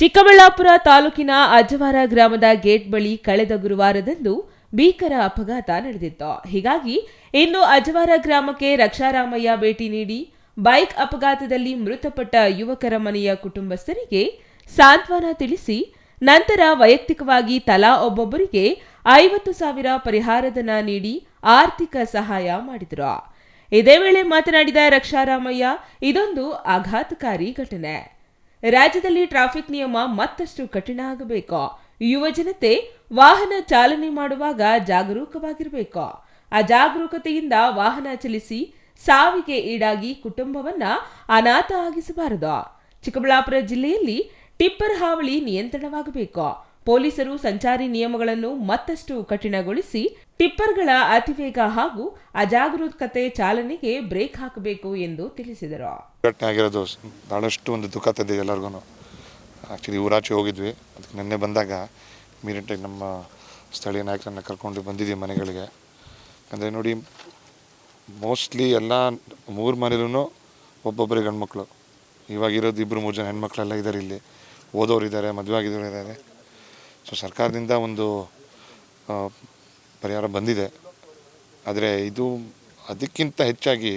ಚಿಕ್ಕಬಳ್ಳಾಪುರ ತಾಲೂಕಿನ ಅಜ್ಜವಾರ ಗ್ರಾಮದ ಗೇಟ್ ಬಳಿ ಕಳೆದ ಗುರುವಾರದಂದು ಭೀಕರ ಅಪಘಾತ ನಡೆದಿತ್ತು. ಹೀಗಾಗಿ ಇಂದು ಅಜ್ಜವಾರ ಗ್ರಾಮಕ್ಕೆ ರಕ್ಷಾರಾಮಯ್ಯ ಭೇಟಿ ನೀಡಿ ಬೈಕ್ ಅಪಘಾತದಲ್ಲಿ ಮೃತಪಟ್ಟ ಯುವಕರ ಮನೆಯ ಕುಟುಂಬಸ್ಥರಿಗೆ ಸಾಂತ್ವನ ತಿಳಿಸಿ ನಂತರ ವೈಯಕ್ತಿಕವಾಗಿ ತಲಾ ಒಬ್ಬೊಬ್ಬರಿಗೆ 50,000 ಪರಿಹಾರಧನ ನೀಡಿ ಆರ್ಥಿಕ ಸಹಾಯ ಮಾಡಿದರು. ಇದೇ ವೇಳೆ ಮಾತನಾಡಿದ ರಕ್ಷಾರಾಮಯ್ಯ, ಇದೊಂದು ಆಘಾತಕಾರಿ ಘಟನೆ. ರಾಜ್ಯದಲ್ಲಿ ಟ್ರಾಫಿಕ್ ನಿಯಮ ಮತ್ತಷ್ಟು ಕಠಿಣ ಆಗಬೇಕು. ಯುವ ಜನತೆ ವಾಹನ ಚಾಲನೆ ಮಾಡುವಾಗ ಜಾಗರೂಕವಾಗಿರಬೇಕು. ಅಜಾಗರೂಕತೆಯಿಂದ ವಾಹನ ಚಲಿಸಿ ಸಾವಿಗೆ ಈಡಾಗಿ ಕುಟುಂಬವನ್ನ ಅನಾಥ ಆಗಿಸಬಾರದು. ಚಿಕ್ಕಬಳ್ಳಾಪುರ ಜಿಲ್ಲೆಯಲ್ಲಿ ಟಿಪ್ಪರ್ ಹಾವಳಿ ನಿಯಂತ್ರಣವಾಗಬೇಕು. ಪೊಲೀಸರು ಸಂಚಾರಿ ನಿಯಮಗಳನ್ನು ಮತ್ತಷ್ಟು ಕಠಿಣಗೊಳಿಸಿ ಟಿಪ್ಪರ್ಗಳ ಅತಿವೇಗ ಹಾಗೂ ಅಜಾಗರೂಕತೆ ಚಾಲನೆಗೆ ಬ್ರೇಕ್ ಹಾಕಬೇಕು ಎಂದು ತಿಳಿಸಿದರು. ಘಟನೆ ಆಗಿರೋದು ಬಹಳಷ್ಟು ಒಂದು ದುಃಖ ತಂದಿದೆ ಎಲ್ಲರಿಗೂ. ಆ್ಯಕ್ಚುಲಿ ಊರಾಚೆ ಹೋಗಿದ್ವಿ, ಅದಕ್ಕೆ ನೆನ್ನೆ ಬಂದಾಗ ಇಮಿಡಿಯೇಟಾಗಿ ನಮ್ಮ ಸ್ಥಳೀಯ ನಾಯಕರನ್ನು ಕರ್ಕೊಂಡು ಬಂದಿದ್ದೀವಿ ಮನೆಗಳಿಗೆ. ಅಂದರೆ ನೋಡಿ, ಮೋಸ್ಟ್ಲಿ ಎಲ್ಲ 3 ಮನೇಲೂ ಒಬ್ಬೊಬ್ಬರಿಗೆ ಗಂಡ್ಮಕ್ಳು. ಇವಾಗಿರೋದು 2-3 ಜನ ಹೆಣ್ಮಕ್ಳೆಲ್ಲ ಇದ್ದಾರೆ. ಇಲ್ಲಿ ಓದೋರು ಇದ್ದಾರೆ, ಮದುವೆ ಆಗಿದ್ದವರು ಇದ್ದಾರೆ. ಸೊ ಸರ್ಕಾರದಿಂದ ಒಂದು ಪರಿಹಾರ ಬಂದಿದೆ. ಆದರೆ ಇದು ಅದಕ್ಕಿಂತ ಹೆಚ್ಚಾಗಿ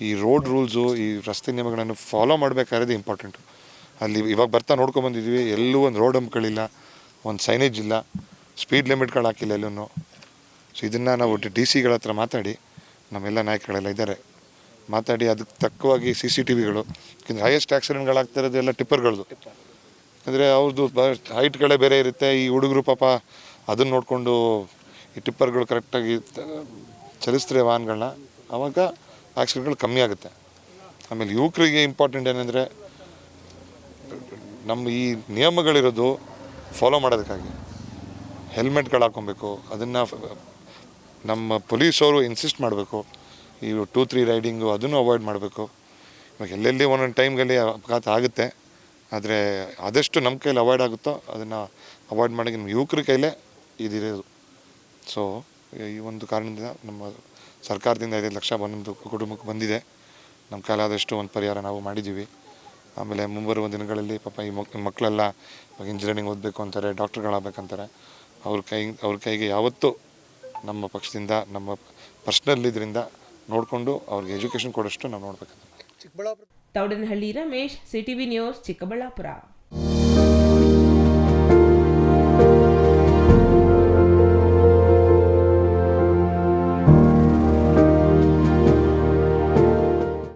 ಈ ರೋಡ್ ರೂಲ್ಸು, ಈ ರಸ್ತೆ ನಿಯಮಗಳನ್ನು ಫಾಲೋ ಮಾಡಬೇಕಾದ್ರೆ ಇಂಪಾರ್ಟೆಂಟು. ಅಲ್ಲಿ ಇವಾಗ ಬರ್ತಾ ನೋಡ್ಕೊಂಬಂದಿದ್ವಿ, ಎಲ್ಲೂ ಒಂದು ರೋಡ್ ಹಂಪ್ಗಳಿಲ್ಲ, ಒಂದು ಸೈನೇಜ್ ಇಲ್ಲ, ಸ್ಪೀಡ್ ಲಿಮಿಟ್ಗಳು ಹಾಕಿಲ್ಲ ಎಲ್ಲೂ. ಸೊ ಇದನ್ನು ನಾವು DC ಗಳ ಹತ್ರ ಮಾತಾಡಿ, ನಮ್ಮೆಲ್ಲ ನಾಯಕಗಳೆಲ್ಲ ಇದ್ದಾರೆ, ಮಾತಾಡಿ ಅದಕ್ಕೆ ತಕ್ಕವಾಗಿ CCTVಗಳು, ಯಾಕೆಂದರೆ ಹೈಯೆಸ್ಟ್ ಆಕ್ಸಿಡೆಂಟ್ಗಳಾಗ್ತಾ ಇರೋದು ಎಲ್ಲ ಟಿಪ್ಪರ್ಗಳದ್ದು. ಅಂದರೆ ಅವ್ರದ್ದು ಹೈಟ್ಗಳೇ ಬೇರೆ ಇರುತ್ತೆ. ಈ ಹುಡುಗರು ಪಾಪ ಅದನ್ನು ನೋಡಿಕೊಂಡು ಈ ಟಿಪ್ಪರ್ಗಳು ಕರೆಕ್ಟಾಗಿ ಚಲಿಸ್ತಾರೆ ವಾಹನಗಳನ್ನ, ಆವಾಗ ಆಕ್ಸಿಡೆಂಟ್ಗಳು ಕಮ್ಮಿ ಆಗುತ್ತೆ. ಆಮೇಲೆ ಯುವಕರಿಗೆ ಇಂಪಾರ್ಟೆಂಟ್ ಏನಂದರೆ, ನಮ್ಮ ಈ ನಿಯಮಗಳಿರೋದು ಫಾಲೋ ಮಾಡೋದಕ್ಕಾಗಿ ಹೆಲ್ಮೆಟ್ಗಳು ಹಾಕ್ಕೊಬೇಕು. ಅದನ್ನು ನಮ್ಮ ಪೊಲೀಸವರು ಇನ್ಸಿಸ್ಟ್ ಮಾಡಬೇಕು. ಈ 2-3 ರೈಡಿಂಗು ಅದನ್ನು ಅವಾಯ್ಡ್ ಮಾಡಬೇಕು. ಇವಾಗ ಎಲ್ಲೆಲ್ಲಿ ಒಂದೊಂದು ಟೈಮ್ಗಳಲ್ಲಿ ಅಪಘಾತ ಆಗುತ್ತೆ, ಆದರೆ ಆದಷ್ಟು ನಮ್ಮ ಕೈಲಿ ಅವಾಯ್ಡ್ ಆಗುತ್ತೋ ಅದನ್ನು ಅವಾಯ್ಡ್ ಮಾಡೋಕ್ಕೆ ನಮ್ಮ ಯುವಕರ ಕೈಲೇ ಇದಿರೋದು. ಸೊ ಈ ಒಂದು ಕಾರಣದಿಂದ ನಮ್ಮ ಸರ್ಕಾರದಿಂದ 5 ಲಕ್ಷ ಒಂದೊಂದು ಕುಟುಂಬಕ್ಕೆ ಬಂದಿದೆ. ನಮ್ಮ ಕೈಲಾದಷ್ಟು ಒಂದು ಪರಿಹಾರ ನಾವು ಮಾಡಿದ್ದೀವಿ. ಆಮೇಲೆ ಮುಂಬರುವ ದಿನಗಳಲ್ಲಿ ಪಾಪ ಈ ಮಕ್ಕಳೆಲ್ಲ ಇವಾಗ ಇಂಜಿನಿಯರಿಂಗ್ ಓದಬೇಕು ಅಂತಾರೆ, ಡಾಕ್ಟ್ರುಗಳಾಗಬೇಕಂತಾರೆ. ಅವ್ರ ಕೈಗೆ ಯಾವತ್ತೂ ನಮ್ಮ ಪಕ್ಷದಿಂದ, ನಮ್ಮ ಪರ್ಸ್ನಲ್ ಇದರಿಂದ ನೋಡಿಕೊಂಡು ಅವ್ರಿಗೆ ಎಜುಕೇಷನ್ ಕೊಡೋಷ್ಟು ನಾವು ನೋಡ್ಬೇಕಂತ. Thoudanahalli Ramesh, CTV news, Chikkaballapur.